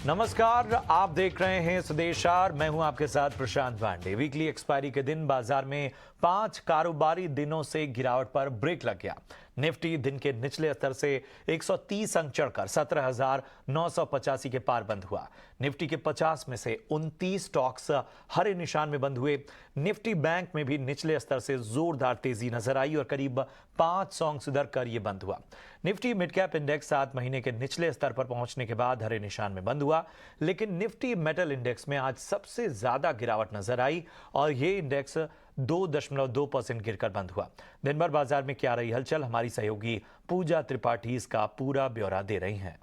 नमस्कार, आप देख रहे हैं स्वदेशार। मैं हूं आपके साथ प्रशांत पांडे। वीकली एक्सपायरी के दिन बाजार में 5 कारोबारी दिनों से गिरावट पर ब्रेक लग गया। निफ्टी दिन के निचले स्तर से 130 अंक चढ़कर 17,985 के पार बंद हुआ। निफ्टी के 50 में से 29 स्टॉक्स हरे निशान में बंद हुए। निफ्टी बैंक में भी निचले स्तर से जोरदार तेजी नजर आई और करीब 500 अंक सुधर कर यह बंद हुआ। निफ्टी मिड कैप इंडेक्स 7 महीने के निचले स्तर पर पहुंचने के बाद हरे निशान में बंद हुआ, लेकिन निफ्टी मेटल इंडेक्स में आज सबसे ज्यादा गिरावट नजर आई और यह इंडेक्स 2.2% गिरकर बंद हुआ। दिन भर बाजार में क्या रही हलचल, हमारी सहयोगी पूजा त्रिपाठी इसका पूरा ब्यौरा दे रही हैं।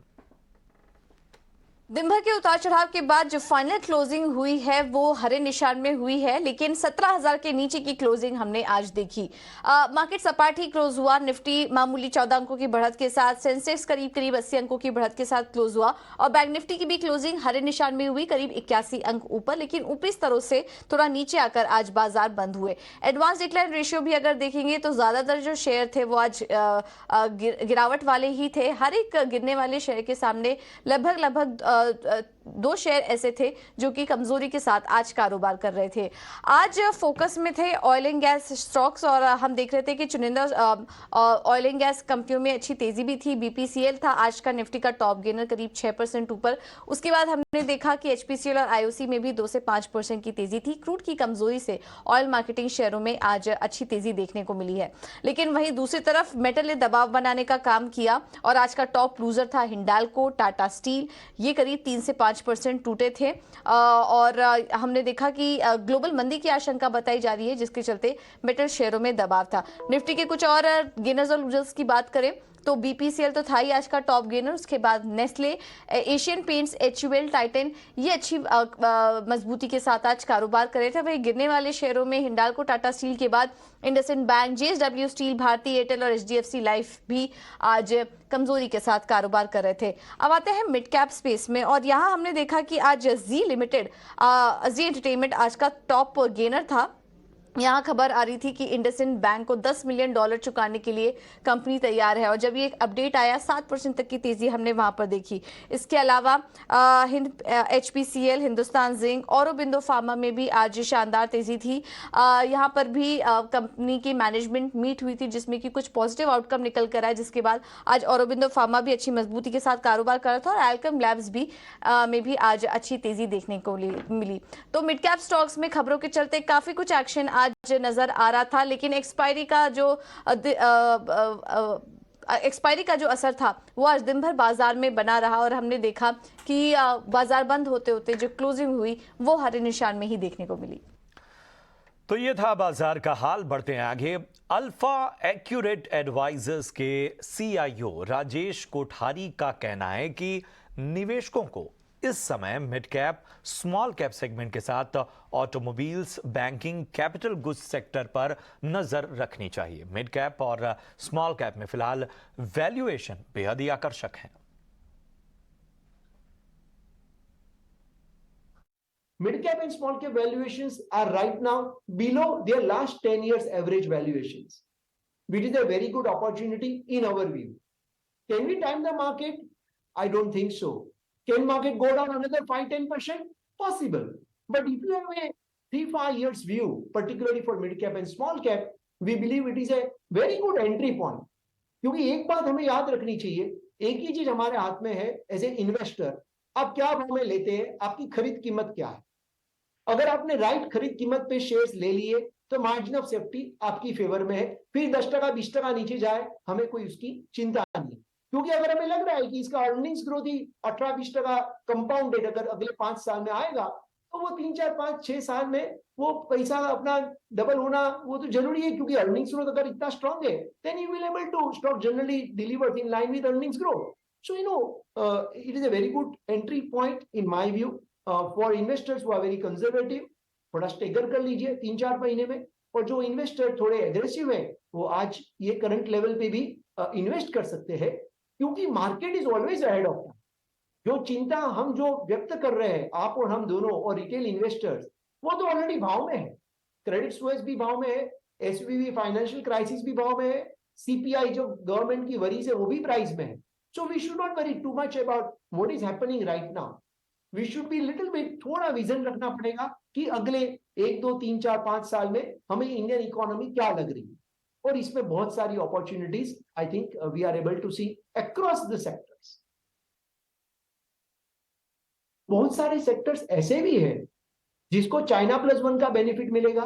दिन भर के उतार चढ़ाव के बाद जो फाइनल क्लोजिंग हुई है वो हरे निशान में हुई है, लेकिन 17,000 के नीचे की क्लोजिंग हमने आज देखी। मार्केट सपाट ही क्लोज हुआ। निफ्टी मामूली 14 अंकों की बढ़त के साथ, सेंसेक्स करीब 80 अंकों की बढ़त के साथ क्लोज हुआ और बैंक निफ्टी की भी क्लोजिंग हरे निशान में हुई, करीब 81 अंक ऊपर, लेकिन ऊपरी स्तरों से थोड़ा नीचे आकर आज बाजार बंद हुए। एडवांस डिक्लाइन रेशियो भी अगर देखेंगे तो ज्यादातर जो शेयर थे वो आज गिरावट वाले ही थे। हर एक गिरने वाले शेयर के सामने लगभग 2 शेयर ऐसे थे जो कि कमजोरी के साथ आज कारोबार कर रहे थे। आज फोकस में थे ऑयल एंड गैस स्टॉक्स और हम देख रहे थे कि चुनिंदा ऑयल एंड गैस कंपनियों में अच्छी तेजी भी थी। बीपीसीएल था आज का निफ्टी का टॉप गेनर, करीब 6% ऊपर। उसके बाद हमने देखा कि एचपीसीएल और आईओसी में भी 2 से 5% की तेजी थी। क्रूड की कमजोरी से ऑयल मार्केटिंग शेयरों में आज अच्छी तेजी देखने को मिली है, लेकिन वहीं दूसरी तरफ मेटल ने दबाव बनाने का काम किया और आज का टॉप लूजर था हिंडाल्को, टाटा स्टील। ये करीब 3 से 5% टूटे थे और हमने देखा कि ग्लोबल मंदी की आशंका बताई जा रही है, जिसके चलते मेटल शेयरों में दबाव था। निफ्टी के कुछ और गेनर्स और लूजर्स की बात करें तो बीपीसीएल तो था ही आज का टॉप गेनर। उसके बाद Nestle, Asian paints, HUL, Titan ये अच्छी मजबूती के साथ आज कारोबार कर रहे थे। वही गिरने वाले शेयरों में हिंडाल्को, टाटा स्टील के बाद IndusInd bank, JSW steel, Bharti Airtel और एचडीएफसी लाइफ भी आज कमजोरी के साथ कारोबार कर रहे थे। अब आते हैं मिड कैप स्पेस में और यहां हमने देखा कि आज जी एंटरटेनमेंट आज का टॉप गेनर था। यहाँ खबर आ रही थी कि इंडसइंड बैंक को $10 मिलियन चुकाने के लिए कंपनी तैयार है और जब ये अपडेट आया 7% तक की तेजी हमने वहां पर देखी। इसके अलावा HPCL, Hindustan zinc, Aurobindo pharma में भी आज शानदार तेजी थी। यहाँ पर भी कंपनी की मैनेजमेंट मीट हुई थी जिसमें कि कुछ पॉजिटिव आउटकम निकल कर आया, जिसके बाद आज औरोबिंदो फार्मा भी अच्छी मजबूती के साथ कारोबार कर रहा था और एल्केम लैब्स भी में भी आज अच्छी तेजी देखने को मिली। तो मिड कैप स्टॉक्स में खबरों के चलते काफी कुछ एक्शन आज नजर आ रहा था, लेकिन एक्सपायरी का जो असर था वो आज दिन भर बाजार में बना रहा और हमने देखा कि बाजार बंद होते होते जो क्लोजिंग हुई वो हरे निशान में ही देखने को मिली। तो ये था बाजार का हाल। बढ़ते हैं आगे। अल्फा एक्यूरेट एडवाइजर्स के सीईओ राजेश कोठारी का कहना है कि निवेशकों को इस समय mid cap, small cap segment के साथ automobiles, banking, capital goods sector पर नजर रखनी चाहिए। मिड कैप और स्मॉल कैप में फिलहाल वैल्यूएशन बेहद ही आकर्षक है। Mid cap and small cap valuations are right now below their last 10 years average valuations, which is a very good opportunity in our view. Can we time the market? I don't think so. Can market go down another 5-10%? Possible. But if you have a 3-5 years view, particularly for mid cap and small cap, we believe it is a very good entry point. क्योंकि एक बात हमें याद रखनी चाहिए, एक ही चीज हमारे हाथ में है एज ए इन्वेस्टर, आप क्या भाव में लेते हैं, आपकी खरीद कीमत क्या है। अगर आपने राइट खरीद कीमत पे शेयर्स ले लिए तो मार्जिन ऑफ सेफ्टी आपकी फेवर में है। फिर 10%, 20% नीचे जाए, हमें कोई उसकी चिंता नहीं, क्योंकि अगर हमें लग रहा है कि इसका अर्निंग्स ग्रोथ ही 18-20% कंपाउंडेड अगर अगले 5 साल में आएगा, तो वो 3-4-5-6 साल में वो पैसा अपना डबल होना वो तो जरूरी है, क्योंकि अर्निंग्स ग्रोथ अगर इतना स्ट्रांग है, then you will able to stock generally delivers in line with earnings growth. So it is a very good entry point in my view for investors who are very conservative. थोड़ा stagger कर लीजिए 3-4 महीने में, और जो investor थोड़े aggressive है वो आज ये करंट लेवल पे भी इन्वेस्ट कर सकते हैं, क्योंकि market is always ahead of time. जो चिंता हम जो व्यक्त कर रहे हैं, आप और हम दोनों और रिटेल इन्वेस्टर्स, वो तो ऑलरेडी भाव में है। क्रेडिट स्विस भी भाव में है, एसवीबी फाइनेंशियल क्राइसिस भी भाव में है, सीपीआई जो गवर्नमेंट की वरीज है वो भी प्राइस में है। So we should not worry too much about what is happening right now. We should be little bit, थोड़ा विजन रखना पड़ेगा कि अगले 1, 2, 3, 4, 5 साल में हमें इंडियन इकोनॉमी क्या लग रही है, और इसमें बहुत सारी opportunities I think we are able to see across the sectors. बहुत सारे सेक्टर्स ऐसे भी हैं जिसको चाइना +1 का बेनिफिट मिलेगा,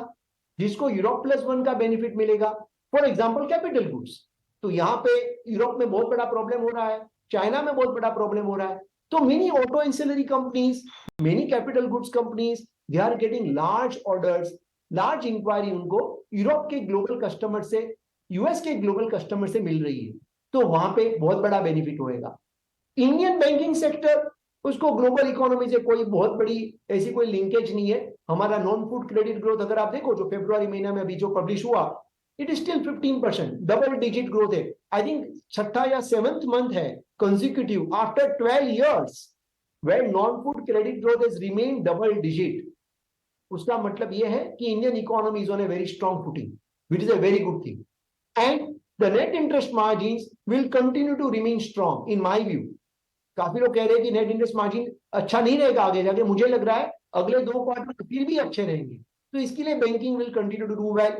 जिसको यूरोप +1 का बेनिफिट मिलेगा। फॉर एग्जांपल कैपिटल गुड्स, तो यहाँ पे यूरोप में बहुत बड़ा प्रॉब्लम हो रहा है, चाइना में बहुत बड़ा प्रॉब्लम हो रहा है, तो many auto ancillary companies, many capital goods companies, they are getting large orders, large inquiry उनको यूरोप के ग्लोबल कस्टमर से, यूएस के ग्लोबल कस्टमर से मिल रही है, तो वहां पे बहुत बड़ा बेनिफिट होएगा। इंडियन बैंकिंग सेक्टर, उसको ग्लोबल इकोनॉमी से कोई बहुत बड़ी ऐसी कोई लिंकेज नहीं है। हमारा नॉन फूड क्रेडिट ग्रोथ अगर आप देखो जो फरवरी महीना में अभी जो पब्लिश हुआ, it is still 15%, double digit growth है। आई थिंक छठा या 7th मंथ है consecutive after 12 years where non food credit growth has remained double digit. उसका मतलब यह है कि Indian economy is on a very strong footing, which is a very good thing, and the net interest margins will continue to remain strong in my view. काफी लोग कह रहे हैं कि नेट इंटरेस्ट मार्जिन अच्छा नहीं रहेगा आगे जाके, मुझे लग रहा है अगले 2 क्वार्टर फिर भी अच्छे रहेंगे, तो इसके लिए banking will continue to do well.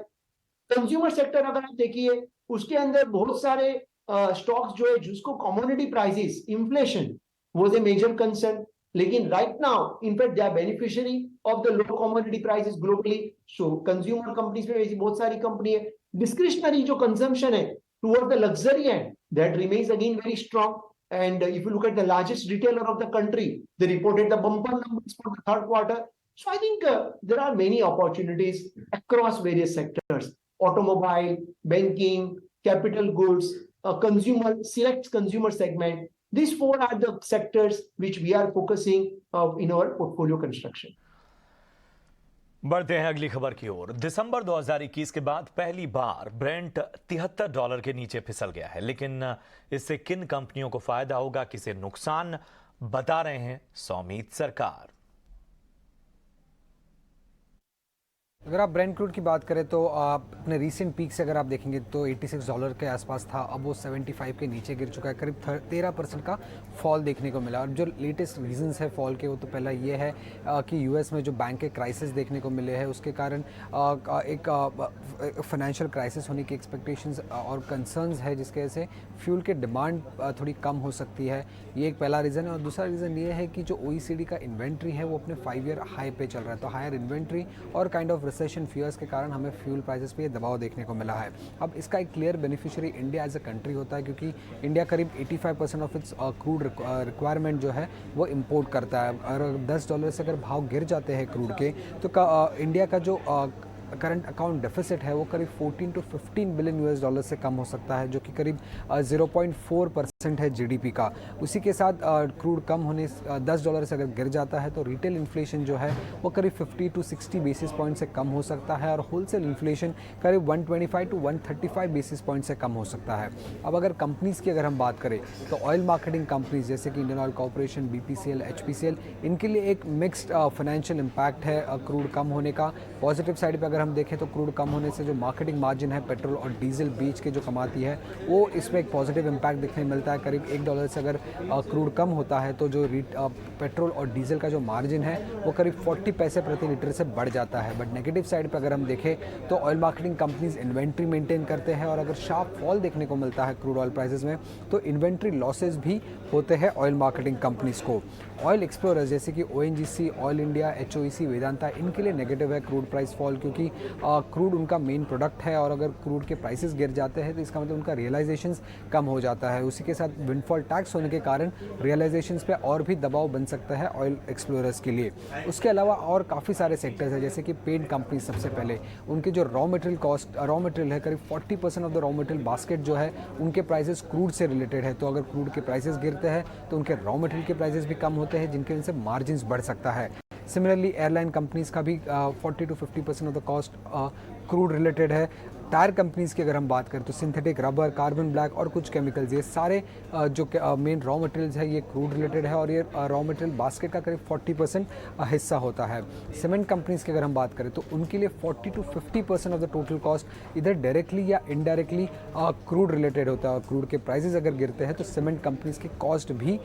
Consumer sector अगर आप देखिए, उसके अंदर बहुत सारे स्टॉक्स जो है जिसको commodity prices, inflation was a major concern, लेकिन right now in fact they are beneficiary of the low commodity prices globally. So consumer companies में ऐसी बहुत सारी कंपनी है। डिस्क्रिशनरी जो कंजम्पशन है toward the luxury and, that remains again very strong. And if you look at the largest retailer of the country, they reported the bumper numbers for the 3rd quarter. So I think there are many opportunities across various sectors: automobile, banking, capital goods, consumer, select consumer segment. These 4 are the sectors which we are focusing in our portfolio construction. बढ़ते हैं अगली खबर की ओर। दिसंबर 2021 के बाद पहली बार Brent $73 के नीचे फिसल गया है, लेकिन इससे किन कंपनियों को फायदा होगा, किसे नुकसान, बता रहे हैं सौमीत सरकार। अगर आप ब्रेंट क्रूड की बात करें तो आप अपने रीसेंट पीक से अगर आप देखेंगे तो $86 के आसपास था, अब वो 75 के नीचे गिर चुका है, करीब 13% का फॉल देखने को मिला। और जो लेटेस्ट रीजंस है फॉल के, वो तो पहला ये है कि यूएस में जो बैंक के क्राइसिस देखने को मिले हैं, उसके कारण एक फाइनेंशियल क्राइसिस होने की एक्सपेक्टेशंस और कंसर्न्स है, जिसकी वजह से फ्यूल के डिमांड थोड़ी कम हो सकती है। ये एक पहला रीज़न है। और दूसरा रीज़न ये है कि जो OECD का इन्वेंट्री है वो अपने 5-year हाई पे चल रहा है, तो हायर इन्वेंट्री और काइंड ऑफ रिसेशन फियर्स के कारण हमें फ्यूल प्राइसेस पे ये दबाव देखने को मिला है। अब इसका एक clear beneficiary India as a country होता है, क्योंकि इंडिया करीब 85% ऑफ इट्स क्रूड रिक्वायरमेंट जो है वो इंपोर्ट करता है। और $10 से अगर भाव गिर जाते हैं क्रूड के, तो इंडिया का जो करंट अकाउंट डेफिसिट है वो करीब 14 to 15 बिलियन US से कम हो सकता है, जो कि करीब 0.4% है जीडीपी का। उसी के साथ क्रूड कम होने $10 से अगर गिर जाता है तो रिटेल इन्फ्लेशन जो है वो करीब 50 to 60 बेसिस पॉइंट से कम हो सकता है, और होलसेल इन्फ्लेशन करीब 125 to 135 बेसिस पॉइंट से कम हो सकता है। अब अगर कंपनीज़ की अगर हम बात करें तो ऑयल मार्केटिंग कंपनीज जैसे कि Indian oil corporation, BPCL, HPCL, इनके लिए एक मिक्स्ड फाइनेंशियल इम्पैक्ट है क्रूड कम होने का। पॉजिटिव साइड पे अगर हम देखें तो क्रूड कम होने से जो मार्केटिंग मार्जिन है पेट्रोल और डीजल बीच के जो कमाती है, वो इसमें एक पॉजिटिव इम्पैक्ट देखने मिलता है। करीब $1 से अगर क्रूड कम होता है तो जो पेट्रोल और डीजल का जो मार्जिन है वो करीब 40 पैसे प्रति लीटर से बढ़ जाता है। बट नेगेटिव साइड पर अगर हम देखें तो oil marketing companies inventory maintain करते हैं, और अगर शार्प फॉल देखने को मिलता है क्रूड ऑयल प्राइसेस में तो इन्वेंट्री लॉसेज भी होते हैं ऑयल मार्केटिंग कंपनीज को। ऑयल एक्सप्लोरर्स जैसे कि ONGC, oil India, HOEC, Vedanta, इनके लिए नेगेटिव है क्रूड प्राइस फॉल, क्योंकि क्रूड उनका मेन प्रोडक्ट है, और अगर क्रूड के प्राइसेस गिर जाते हैं तो इसका मतलब उनका रियलाइजेशंस कम हो जाता है। उसी के साथ विंडफॉल टैक्स होने के कारण रियलाइजेशंस पे और भी दबाव बन सकता है ऑयल एक्सप्लोरर्स के लिए। उसके अलावा और काफ़ी सारे सेक्टर्स हैं जैसे कि पेंट कंपनी, सबसे पहले उनके जो रॉ मटेरियल है, करीब 40% of the raw material basket जो है उनके प्राइसेस क्रूड से रिलेटेड है। तो अगर क्रूड के प्राइसेस गिरते हैं तो उनके रॉ मटेरियल के प्राइसेस भी कम होते हैं, जिनकी वजह से मार्जिन्स बढ़ सकता है। सिमिलरली एयरलाइन कंपनीज का भी 40 to 50% of the cost crude related है। टायर कंपनीज की अगर हम बात करें तो सिंथेटिक रबर, कार्बन ब्लैक और कुछ केमिकल्स, ये सारे जो मेन रॉ मटेरियल्स है ये क्रूड रिलेटेड है और ये रॉ मटेरियल बास्केट का करीब 40% हिस्सा होता है। सीमेंट कंपनीज की अगर हम बात करें तो उनके लिए 40 to 50% of the total cost इधर डायरेक्टली या इनडायरेक्टली क्रूड रिलेटेड होता है। और क्रूड के प्राइसेस अगर गिरते हैं तो सीमेंट कंपनीज की कॉस्ट भी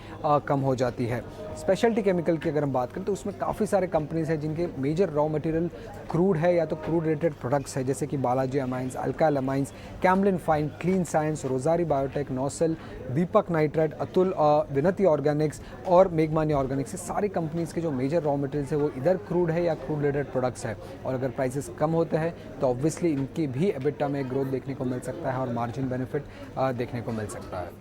कम हो जाती है। स्पेशलिटी केमिकल की अगर हम बात करें तो उसमें काफ़ी सारे कंपनीज हैं जिनके मेजर रॉ मटेरियल क्रूड है या तो क्रूड रिलेटेड प्रोडक्ट्स है, जैसे कि Balaji Amines, Alkyl Amines, Camlin Fine, Clean Science, Rossari Biotech, Nocil, Deepak Nitrite, Atul, Vinati Organics और मेघमानी ऑर्गेनिक्स। ये सारी कंपनीज के जो मेजर रॉ मटेरियल्स है वो इधर क्रूड है या क्रूड रिलेटेड प्रोडक्ट्स है। और अगर प्राइसेस कम होते हैं तो ऑब्वियसली इनकी भी एबिटा में ग्रोथ देखने को मिल सकता है और मार्जिन बेनिफिट देखने को मिल सकता है।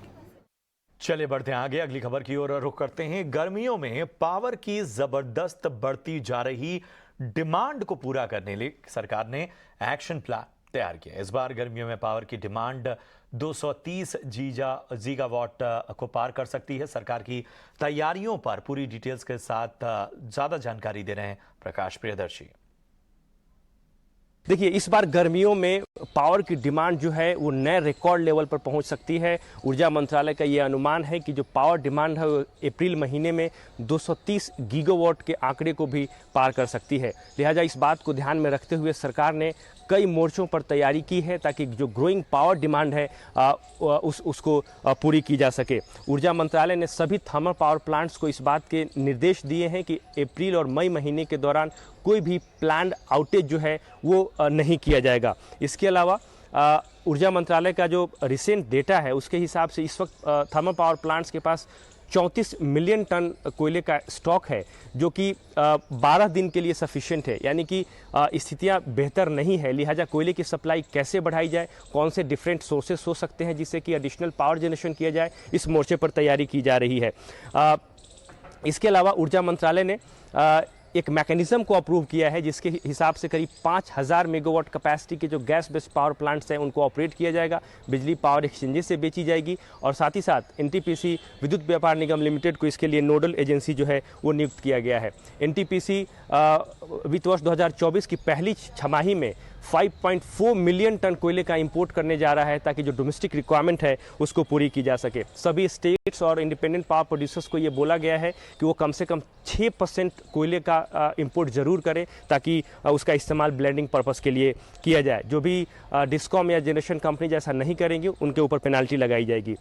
चलिए बढ़ते हैं आगे, अगली खबर की ओर रुख करते हैं। गर्मियों में पावर की जबरदस्त बढ़ती जा रही डिमांड को पूरा करने लिए सरकार ने एक्शन प्लान तैयार किया। इस बार गर्मियों में पावर की डिमांड 230 गीगावाट को पार कर सकती है। सरकार की तैयारियों पर पूरी डिटेल्स के साथ ज्यादा जानकारी दे रहे हैं प्रकाश प्रियदर्शी। देखिए, इस बार गर्मियों में पावर की डिमांड जो है वो नए रिकॉर्ड लेवल पर पहुंच सकती है। ऊर्जा मंत्रालय का ये अनुमान है कि जो पावर डिमांड है वो अप्रैल महीने में 230 गीगावाट के आंकड़े को भी पार कर सकती है। लिहाजा इस बात को ध्यान में रखते हुए सरकार ने कई मोर्चों पर तैयारी की है ताकि जो ग्रोइंग पावर डिमांड है उसको पूरी की जा सके। ऊर्जा मंत्रालय ने सभी थर्मल पावर प्लांट्स को इस बात के निर्देश दिए हैं कि अप्रैल और मई महीने के दौरान कोई भी प्लान्ड आउटेज जो है वो नहीं किया जाएगा। इसके अलावा ऊर्जा मंत्रालय का जो रिसेंट डेटा है उसके हिसाब से इस वक्त थर्मल पावर प्लांट्स के पास 34 मिलियन टन कोयले का स्टॉक है, जो कि 12 दिन के लिए सफिशिएंट है। यानी कि स्थितियां बेहतर नहीं है। लिहाजा कोयले की सप्लाई कैसे बढ़ाई जाए, कौन से डिफरेंट सोर्सेस हो सकते हैं जिससे कि एडिशनल पावर जनरेशन किया जाए, इस मोर्चे पर तैयारी की जा रही है। इसके अलावा ऊर्जा मंत्रालय ने एक मैकेनिज्म को अप्रूव किया है जिसके हिसाब से करीब 5000 मेगावाट कैपेसिटी के जो गैस बेस्ड पावर प्लांट्स हैं उनको ऑपरेट किया जाएगा, बिजली पावर एक्सचेंजेस से बेची जाएगी और साथ ही साथ एनटीपीसी विद्युत व्यापार निगम लिमिटेड को इसके लिए नोडल एजेंसी जो है वो नियुक्त किया गया है। एनटीपीसी वित्त वर्ष 2024 की पहली छमाही में 5.4 मिलियन टन कोयले का इंपोर्ट करने जा रहा है ताकि जो डोमेस्टिक रिक्वायरमेंट है उसको पूरी की जा सके। सभी स्टेट्स और इंडिपेंडेंट पावर प्रोड्यूसर्स को ये बोला गया है कि वो कम से कम 6% कोयले का इंपोर्ट जरूर करें ताकि उसका इस्तेमाल ब्लेंडिंग पर्पस के लिए किया जाए। जो भी डिस्कॉम या जनरेशन कंपनी जैसा नहीं करेंगे उनके ऊपर पेनाल्टी लगाई जाएगी।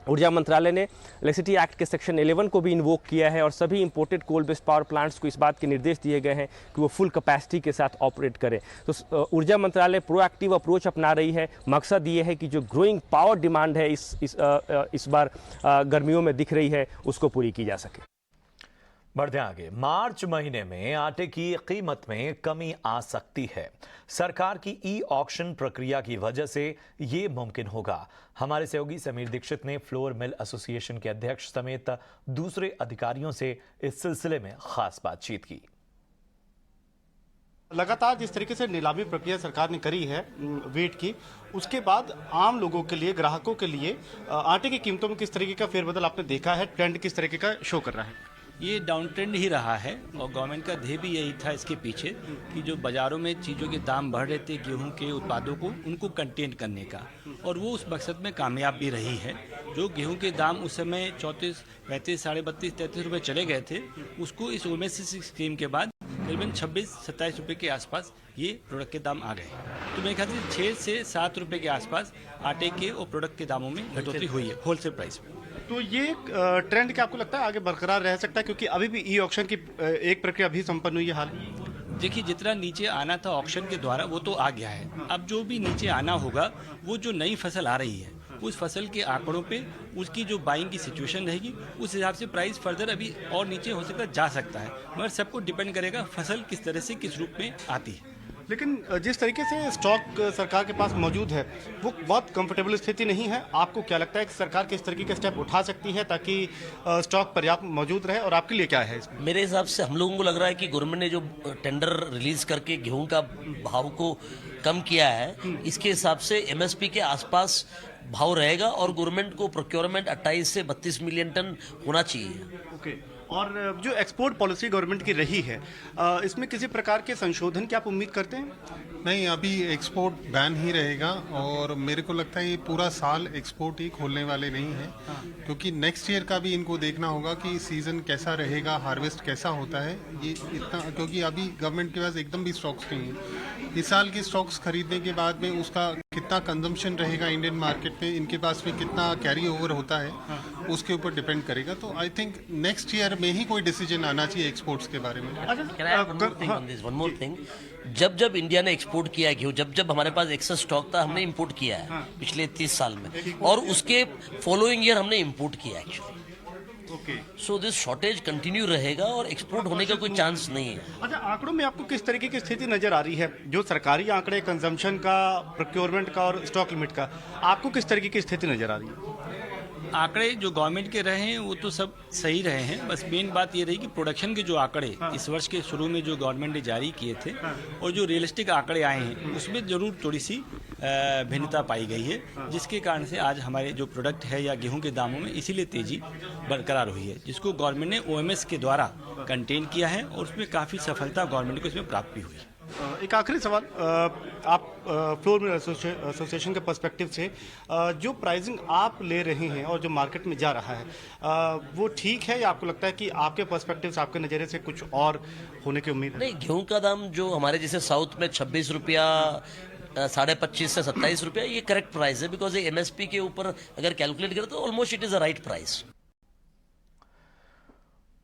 ऊर्जा मंत्रालय ने इलेक्ट्रिसिटी एक्ट के सेक्शन 11 को भी इन्वोक किया है और सभी imported coal based power plants को इस बात के निर्देश दिए गए हैं कि वो फुल कैपेसिटी के साथ ऑपरेट करें। तो ऊर्जा मंत्रालय प्रोएक्टिव अप्रोच अपना रही है। मकसद ये है कि जो ग्रोइंग पावर डिमांड है इस बार गर्मियों में दिख रही है उसको पूरी की जा सके। बढ़ते आगे, मार्च महीने में आटे की कीमत में कमी आ सकती है। सरकार की ई ऑक्शन प्रक्रिया की वजह से ये मुमकिन होगा। हमारे सहयोगी समीर दीक्षित ने फ्लोर मिल एसोसिएशन के अध्यक्ष समेत दूसरे अधिकारियों से इस सिलसिले में खास बातचीत की। लगातार जिस तरीके से नीलामी प्रक्रिया सरकार ने करी है वेट की, उसके बाद आम लोगों के लिए, ग्राहकों के लिए आटे की कीमतों में किस तरीके का फेरबदल आपने देखा है? ट्रेंड किस तरीके का शो कर रहा है? ये डाउन ट्रेंड ही रहा है और गवर्नमेंट का ध्येय भी यही था इसके पीछे कि जो बाज़ारों में चीज़ों के दाम बढ़ रहे थे, गेहूं के उत्पादों को उनको कंटेन करने का, और वो उस मकसद में कामयाब भी रही है। जो गेहूं के दाम उस समय 34, 35, 32, 33 रुपये चले गए थे, उसको इस ओएमएससी स्कीम के बाद करीबन 26-27 रुपये के आसपास ये प्रोडक्ट के दाम आ गए। तो मेरे ख्याल से 6 से 7 रुपये के आसपास आटे के और प्रोडक्ट के दामों में घटोतरी हुई है होलसेल प्राइस में। तो ये ट्रेंड क्या आपको लगता है आगे बरकरार रह सकता है, क्योंकि अभी भी ई ऑक्शन की एक प्रक्रिया भी संपन्न हुई है हाल? देखिए, जितना नीचे आना था ऑक्शन के द्वारा वो तो आ गया है। अब जो भी नीचे आना होगा वो जो नई फसल आ रही है उस फसल के आंकड़ों पे उसकी जो बाइंग की सिचुएशन रहेगी उस हिसाब से प्राइस फर्दर अभी और नीचे हो सकता जा सकता है, मगर सबको डिपेंड करेगा फसल किस तरह से किस रूप में आती है। लेकिन जिस तरीके से स्टॉक सरकार के पास मौजूद है वो बहुत कंफर्टेबल स्थिति नहीं है। आपको क्या लगता है कि सरकार किस तरीके के स्टेप उठा सकती है ताकि स्टॉक पर्याप्त मौजूद रहे, और आपके लिए क्या है इसमें? मेरे हिसाब से हम लोगों को लग रहा है कि गवर्नमेंट ने जो टेंडर रिलीज करके गेहूं का भाव को कम किया है, इसके हिसाब से एमएसपी के आसपास भाव रहेगा और गवर्नमेंट को प्रोक्योरमेंट 28 से 32 मिलियन टन होना चाहिए। ओके, और जो एक्सपोर्ट पॉलिसी गवर्नमेंट की रही है, इसमें किसी प्रकार के संशोधन की आप उम्मीद करते हैं? नहीं, अभी एक्सपोर्ट बैन ही रहेगा और मेरे को लगता है ये पूरा साल एक्सपोर्ट ही खोलने वाले नहीं है, क्योंकि नेक्स्ट ईयर का भी इनको देखना होगा कि सीजन कैसा रहेगा, हार्वेस्ट कैसा होता है। ये इतना, क्योंकि अभी गवर्नमेंट के पास एकदम भी स्टॉक्स नहीं है। इस साल के स्टॉक्स खरीदने के बाद में उसका कितना कंजम्पशन रहेगा इंडियन मार्केट में, इनके पास में कितना कैरी ओवर होता है, उसके ऊपर डिपेंड करेगा। तो आई थिंक नेक्स्ट ईयर में ही कोई डिसीजन आना चाहिए एक्सपोर्ट्स के बारे में। वन मोर थिंग, जब जब इंडिया ने एक्सपोर्ट किया है जब जब हमारे पास एक्सेस स्टॉक था, हमने इंपोर्ट किया है पिछले 30 साल में, और उसके फॉलोइंग ईयर हमने इंपोर्ट किया actually. So this shortage continue रहेगा और एक्सपोर्ट होने का कोई चांस नहीं है। अच्छा, आंकड़ों में आपको किस तरीके की स्थिति नजर आ रही है? जो सरकारी आंकड़े कंजम्पशन का, प्रोक्योरमेंट का और स्टॉक लिमिट का, आपको किस तरीके की स्थिति नजर आ रही है? आंकड़े जो गवर्नमेंट के रहे हैं वो तो सब सही रहे हैं, बस मेन बात ये रही कि प्रोडक्शन के जो आंकड़े इस वर्ष के शुरू में जो गवर्नमेंट ने जारी किए थे और जो रियलिस्टिक आंकड़े आए हैं उसमें जरूर थोड़ी सी भिन्नता पाई गई है, जिसके कारण से आज हमारे जो प्रोडक्ट है या गेहूं के दामों में इसीलिए तेजी बरकरार हुई है, जिसको गवर्नमेंट ने OMS के द्वारा कंटेन किया है और उसमें काफ़ी सफलता गवर्नमेंट को इसमें प्राप्त भी हुई है। एक आखिरी सवाल, आप फ्लोर मिल एसोसिएशन के पर्सपेक्टिव से जो प्राइसिंग आप ले रहे हैं और जो मार्केट में जा रहा है, वो ठीक है या आपको लगता है कि आपके पर्सपेक्टिव से, आपके नज़रिए से कुछ और होने की उम्मीद है? नहीं, गेहूं का दाम जो हमारे जैसे साउथ में 26 रुपया, 25.5 से 27 रुपया, ये करेक्ट प्राइस है, बिकॉज ये MSP के ऊपर अगर कैलकुलेट करें तो almost it is a right price.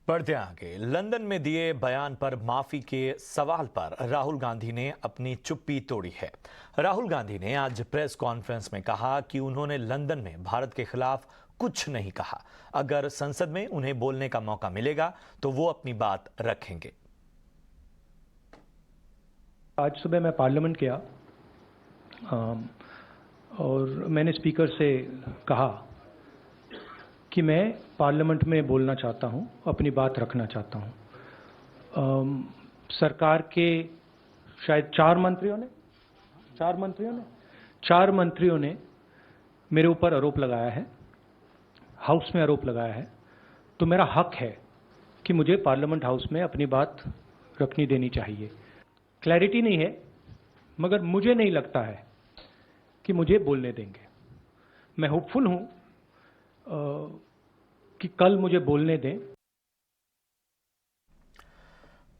बढ़ते आगे, लंदन में दिए बयान पर माफी के सवाल पर राहुल गांधी ने अपनी चुप्पी तोड़ी है। राहुल गांधी ने आज प्रेस कॉन्फ्रेंस में कहा कि उन्होंने लंदन में भारत के खिलाफ कुछ नहीं कहा। अगर संसद में उन्हें बोलने का मौका मिलेगा तो वो अपनी बात रखेंगे। आज सुबह मैं पार्लियामेंट गया और मैंने स्पीकर से कहा कि मैं पार्लियामेंट में बोलना चाहता हूं, अपनी बात रखना चाहता हूं। सरकार के शायद चार मंत्रियों ने मेरे ऊपर आरोप लगाया है, हाउस में आरोप लगाया है, तो मेरा हक है कि मुझे पार्लियामेंट हाउस में अपनी बात रखनी देनी चाहिए। क्लैरिटी नहीं है, मगर मुझे नहीं लगता है कि मुझे बोलने देंगे। मैं होपफुल हूं कि कल मुझे बोलने दें।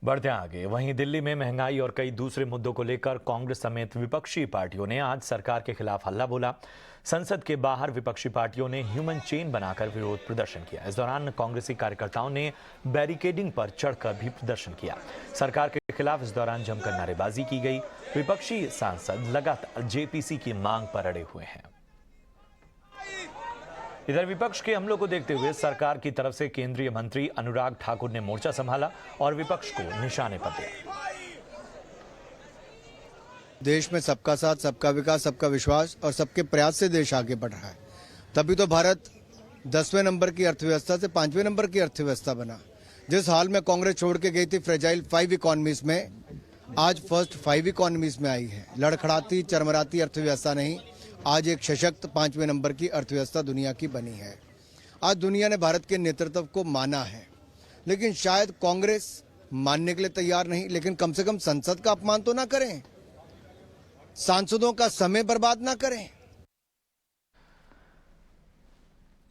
बढ़ते आगे, वहीं दिल्ली में महंगाई और कई दूसरे मुद्दों को लेकर कांग्रेस समेत विपक्षी पार्टियों ने आज सरकार के खिलाफ हल्ला बोला। संसद के बाहर विपक्षी पार्टियों ने ह्यूमन चेन बनाकर विरोध प्रदर्शन किया। इस दौरान कांग्रेसी कार्यकर्ताओं ने बैरिकेडिंग पर चढ़कर भी प्रदर्शन किया। सरकार के खिलाफ इस दौरान जमकर नारेबाजी की गई। विपक्षी सांसद लगातार जेपीसी की मांग पर अड़े हुए हैं। इधर विपक्ष के हमलों को देखते हुए सरकार की तरफ से केंद्रीय मंत्री अनुराग ठाकुर ने मोर्चा संभाला और विपक्ष को निशाने पर लिया। देश में सबका साथ, सबका विकास, सबका विश्वास और सबके प्रयास से देश आगे बढ़ रहा है। तभी तो भारत 10वें नंबर की अर्थव्यवस्था से 5वें नंबर की अर्थव्यवस्था बना। जिस हाल में कांग्रेस छोड़ के गई थी फ्रेजाइल 5 इकोनॉमीज में, आज फर्स्ट 5 इकोनॉमीज में आई है। लड़खड़ाती चरमराती अर्थव्यवस्था नहीं, आज एक सशक्त 5वें नंबर की अर्थव्यवस्था दुनिया की बनी है। आज दुनिया ने भारत के नेतृत्व को माना है, लेकिन शायद कांग्रेस मानने के लिए तैयार नहीं। लेकिन कम से कम संसद का अपमान तो ना करें, सांसदों का समय बर्बाद ना करें।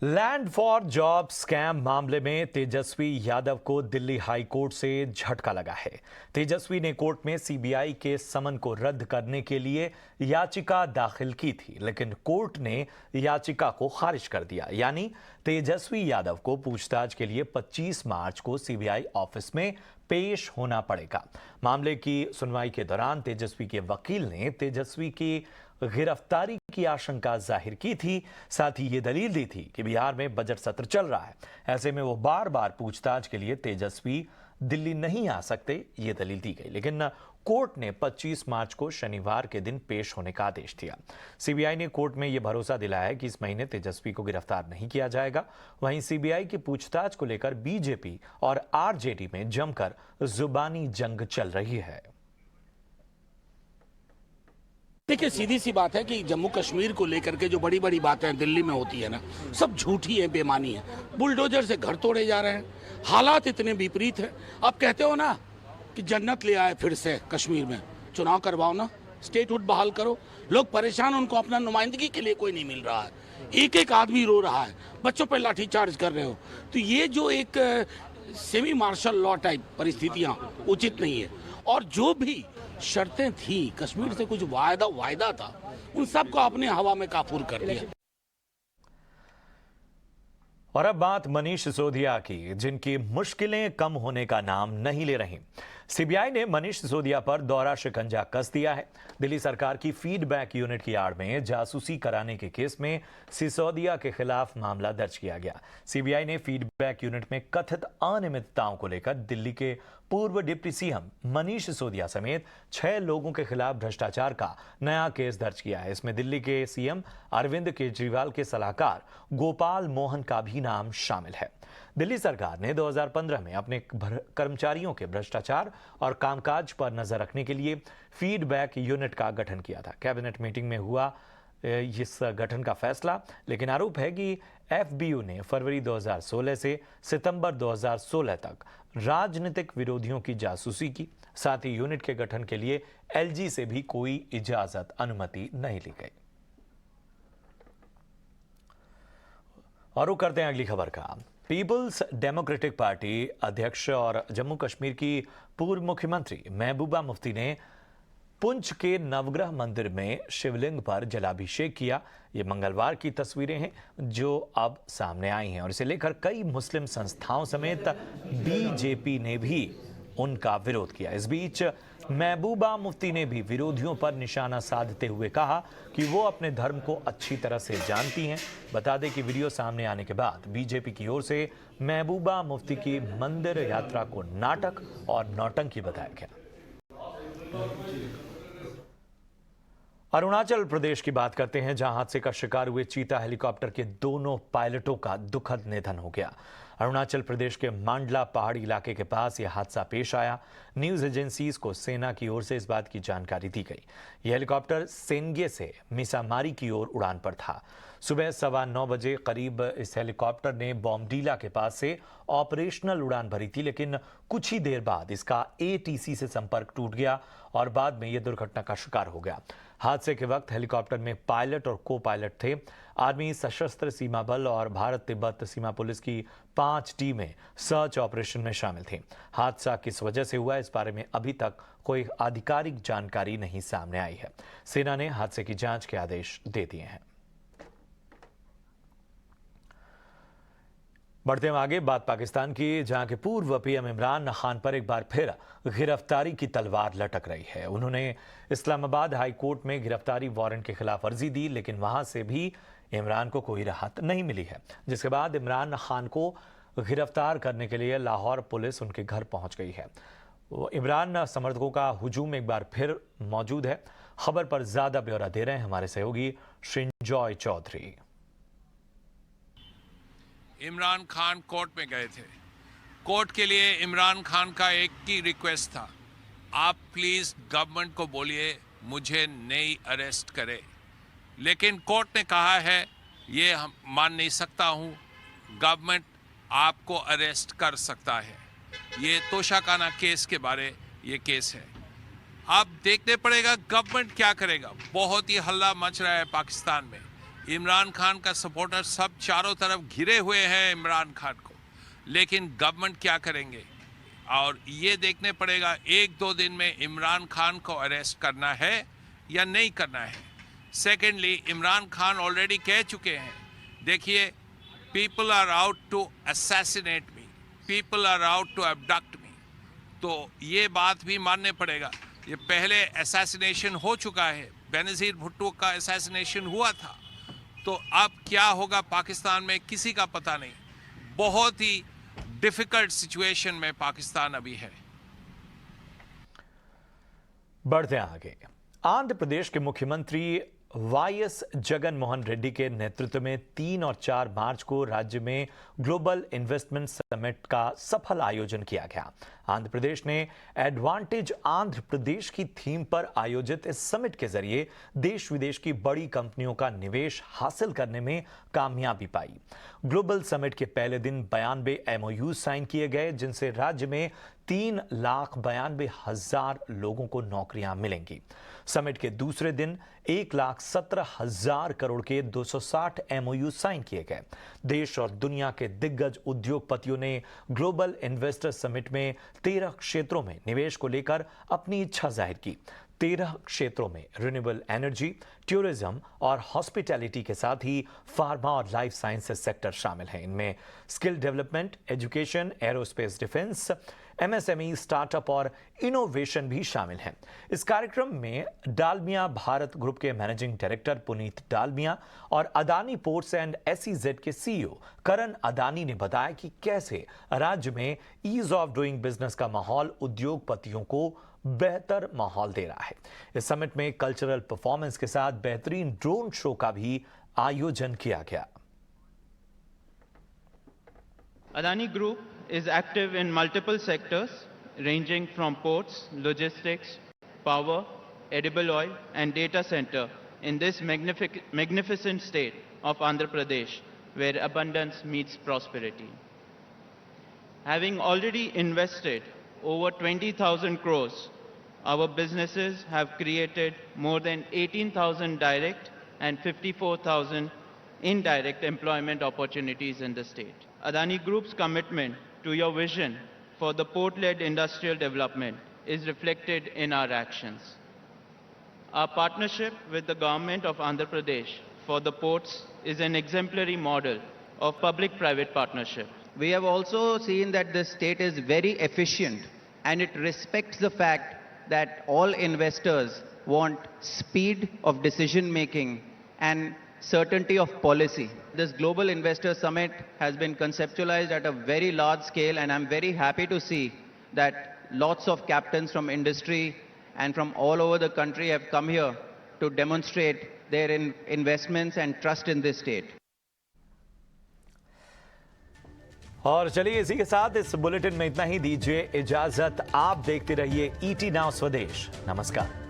लैंड फॉर जॉब स्कैम मामले में तेजस्वी यादव को दिल्ली हाई कोर्ट से झटका लगा है। तेजस्वी ने कोर्ट में सीबीआई के समन को रद्द करने के लिए याचिका दाखिल की थी, लेकिन कोर्ट ने याचिका को खारिज कर दिया। यानी तेजस्वी यादव को पूछताछ के लिए 25 मार्च को सीबीआई ऑफिस में पेश होना पड़ेगा। मामले की सुनवाई के दौरान तेजस्वी के वकील ने तेजस्वी की गिरफ्तारी की आशंका जाहिर की थी। साथ ही ये दलील दी थी कि बिहार में बजट सत्र चल रहा है, ऐसे में वो बार बार पूछताछ के लिए तेजस्वी दिल्ली नहीं आ सकते, ये दलील दी गई। लेकिन कोर्ट ने 25 मार्च को शनिवार के दिन पेश होने का आदेश दिया। सीबीआई ने कोर्ट में यह भरोसा दिलाया कि इस महीने तेजस्वी को गिरफ्तार नहीं किया जाएगा। वहीं सीबीआई की पूछताछ को लेकर बीजेपी और आरजेडी में जमकर जुबानी जंग चल रही है। देखिए, सीधी सी बात है कि जम्मू कश्मीर को लेकर के जो बड़ी बड़ी बातें दिल्ली में होती है ना, सब झूठी है, बेमानी है। बुलडोजर से घर तोड़े जा रहे हैं, हालात इतने विपरीत है। आप कहते हो ना कि जन्नत ले आए फिर से कश्मीर में, चुनाव करवाओ ना, स्टेटहुड बहाल करो। लोग परेशान, उनको अपना नुमाइंदगी के लिए कोई नहीं मिल रहा है। एक एक आदमी रो रहा है, बच्चों पर लाठीचार्ज कर रहे हो। तो ये जो एक सेमी मार्शल लॉ टाइप परिस्थितियां उचित नहीं है। और जो भी शर्तें थी, कश्मीर से कुछ वायदा था, उन सब को आपने हवा में काफूर कर दिया। और अब बात मनीष सिसोदिया की, जिनकी मुश्किलें कम होने का नाम नहीं ले रही। सीबीआई ने मनीष सिसोदिया पर दोहरा शिकंजा कस दिया है। दिल्ली सरकार की फीडबैक यूनिट की आड़ में जासूसी कराने के केस में सिसोदिया के खिलाफ मामला दर्ज किया गया। सीबीआई ने फीडबैक यूनिट में कथित अनियमितताओं को लेकर दिल्ली के पूर्व डिप्टी सीएम मनीष सिसोदिया समेत 6 लोगों के खिलाफ भ्रष्टाचार का नया केस दर्ज किया है। इसमें दिल्ली के सीएम अरविंद केजरीवाल के सलाहकार गोपाल मोहन का भी नाम शामिल है। दिल्ली सरकार ने 2015 में अपने कर्मचारियों के भ्रष्टाचार और कामकाज पर नजर रखने के लिए फीडबैक यूनिट का गठन किया था। कैबिनेट मीटिंग में हुआ इस गठन का फैसला, लेकिन आरोप है कि एफबीयू ने फरवरी 2016 से सितंबर 2016 तक राजनीतिक विरोधियों की जासूसी की। साथ ही यूनिट के गठन के लिए एलजी से भी कोई इजाजत अनुमति नहीं ली गई। और रुक करते हैं अगली खबर का। पीपल्स डेमोक्रेटिक पार्टी अध्यक्ष और जम्मू कश्मीर की पूर्व मुख्यमंत्री महबूबा मुफ्ती ने पुंछ के नवग्रह मंदिर में शिवलिंग पर जलाभिषेक किया। ये मंगलवार की तस्वीरें हैं जो अब सामने आई हैं और इसे लेकर कई मुस्लिम संस्थाओं समेत बीजेपी ने भी उनका विरोध किया। इस बीच महबूबा मुफ्ती ने भी विरोधियों पर निशाना साधते हुए कहा कि वो अपने धर्म को अच्छी तरह से जानती हैं। बता दें कि वीडियो सामने आने के बाद बीजेपी की ओर से महबूबा मुफ्ती की मंदिर यात्रा को नाटक और नौटंकी बताया गया। अरुणाचल प्रदेश की बात करते हैं, जहां हादसे का शिकार हुए चीता हेलीकॉप्टर के दोनों पायलटों का दुखद निधन हो गया। अरुणाचल प्रदेश के मांडला पहाड़ी इलाके के पास यह हादसा पेश आया। न्यूज एजेंसीज को सेना की ओर से इस बात की जानकारी दी गई। यह हेलीकॉप्टर सेंगे से मिसामारी की ओर उड़ान पर था। सुबह 9:15 बजे करीब इस हेलीकॉप्टर ने बॉम्बडीला के पास से ऑपरेशनल उड़ान भरी थी, लेकिन कुछ ही देर बाद इसका एटीसी से संपर्क टूट गया और बाद में यह दुर्घटना का शिकार हो गया। हादसे के वक्त हेलीकॉप्टर में पायलट और को पायलट थे। आर्मी, सशस्त्र सीमा बल और भारत तिब्बत सीमा पुलिस की 5 टीमें सर्च ऑपरेशन में शामिल थीं। हादसा किस वजह से हुआ, इस बारे में अभी तक कोई आधिकारिक जानकारी नहीं सामने आई है। सेना ने हादसे की जांच के आदेश दे दिए हैं। बढ़ते हैं आगे, बात पाकिस्तान की, जहां के पूर्व पीएम इमरान खान पर एक बार फिर गिरफ्तारी की तलवार लटक रही है। उन्होंने इस्लामाबाद हाई कोर्ट में गिरफ्तारी वारंट की खिलाफ अर्जी दी, लेकिन वहां से भी इमरान को कोई राहत नहीं मिली है। जिसके बाद इमरान खान को गिरफ्तार करने के लिए लाहौर पुलिस उनके घर पहुंच गई है। इमरान समर्थकों का हुजूम एक बार फिर मौजूद है। खबर पर ज्यादा ब्यौरा दे रहे हैं हमारे सहयोगी श्रिंजॉय चौधरी। इमरान खान कोर्ट में गए थे। कोर्ट के लिए इमरान खान का एक ही रिक्वेस्ट था, आप प्लीज गवर्नमेंट को बोलिए मुझे नहीं अरेस्ट करे। लेकिन कोर्ट ने कहा है ये हम मान नहीं सकता हूं, गवर्नमेंट आपको अरेस्ट कर सकता है। ये तोशाखाना केस के बारे ये केस है। अब देखने पड़ेगा गवर्नमेंट क्या करेगा। बहुत ही हल्ला मच रहा है पाकिस्तान में। इमरान खान का सपोर्टर सब चारों तरफ घिरे हुए हैं इमरान खान को, लेकिन गवर्नमेंट क्या करेंगे और ये देखने पड़ेगा 1-2 दिन में इमरान खान को अरेस्ट करना है या नहीं करना है। सेकेंडली, इमरान खान ऑलरेडी कह चुके हैं, देखिए people are out to assassinate me, people are out to abduct me. तो ये बात भी मानने पड़ेगा। ये पहले असैसिनेशन हो चुका है, बेनज़ीर भुट्टो का असैसिनेशन हुआ था। तो अब क्या होगा पाकिस्तान में किसी का पता नहीं। बहुत ही डिफिकल्ट सिचुएशन में पाकिस्तान अभी है। बढ़ते हैं आगे। आंध्र प्रदेश के मुख्यमंत्री वाईएस जगन मोहन रेड्डी के नेतृत्व में 3 और 4 मार्च को राज्य में ग्लोबल इन्वेस्टमेंट समिट का सफल आयोजन किया गया। आंध्र प्रदेश ने एडवांटेज आंध्र प्रदेश की थीम पर आयोजित इस समिट के जरिए देश विदेश की बड़ी कंपनियों का निवेश हासिल करने में कामयाबी पाई। ग्लोबल समिट के पहले दिन 92 MOU साइन किए गए, जिनसे राज्य में 3,92,000 लोगों को नौकरियां मिलेंगी। समिट के दूसरे दिन 1,17,000 करोड़ के 260 MOU साइन किए गए। देश और दुनिया के दिग्गज उद्योगपतियों ने ग्लोबल इन्वेस्टर समिट में 13 क्षेत्रों में निवेश को लेकर अपनी इच्छा जाहिर की। 13 क्षेत्रों में रिन्यूएबल एनर्जी, टूरिज्म और हॉस्पिटैलिटी के साथ ही फार्मा और लाइफ साइंसेज सेक्टर शामिल हैं। इनमें skill development, education, aerospace defence, MSME, startup और इनोवेशन भी शामिल हैं। इस कार्यक्रम में डालमिया भारत ग्रुप के मैनेजिंग डायरेक्टर पुनीत डालमिया और अदानी पोर्ट्स एंड SEZ के CEO करण अदानी ने बताया कि कैसे राज्य में ईज ऑफ डूइंग बिजनेस का माहौल उद्योगपतियों को बेहतर माहौल दे रहा है। इस समिट में कल्चरल परफॉर्मेंस के साथ बेहतरीन ड्रोन शो का भी आयोजन किया गया। Adani Group is active in multiple sectors ranging from ports, logistics, power, edible oil and data center in this magnificent state of Andhra Pradesh where abundance meets prosperity. Having already invested over 20,000 crores, our businesses have created more than 18,000 direct and 54,000 indirect employment opportunities in the state. Adani Group's commitment to your vision for the port-led industrial development is reflected in our actions. Our partnership with the government of Andhra Pradesh for the ports is an exemplary model of public-private partnership. We have also seen that the state is very efficient and it respects the fact that all investors want speed of decision making and certainty of policy. This Global Investor Summit has been conceptualized at a very large scale, and I'm very happy to see that lots of captains from industry and from all over the country have come here to demonstrate their investments and trust in this state. और चलिए इसी के साथ इस bulletin में इतना ही। दीजिए इजाजत। आप देखते रहिए ET नाउ स्वदेश। नमस्कार।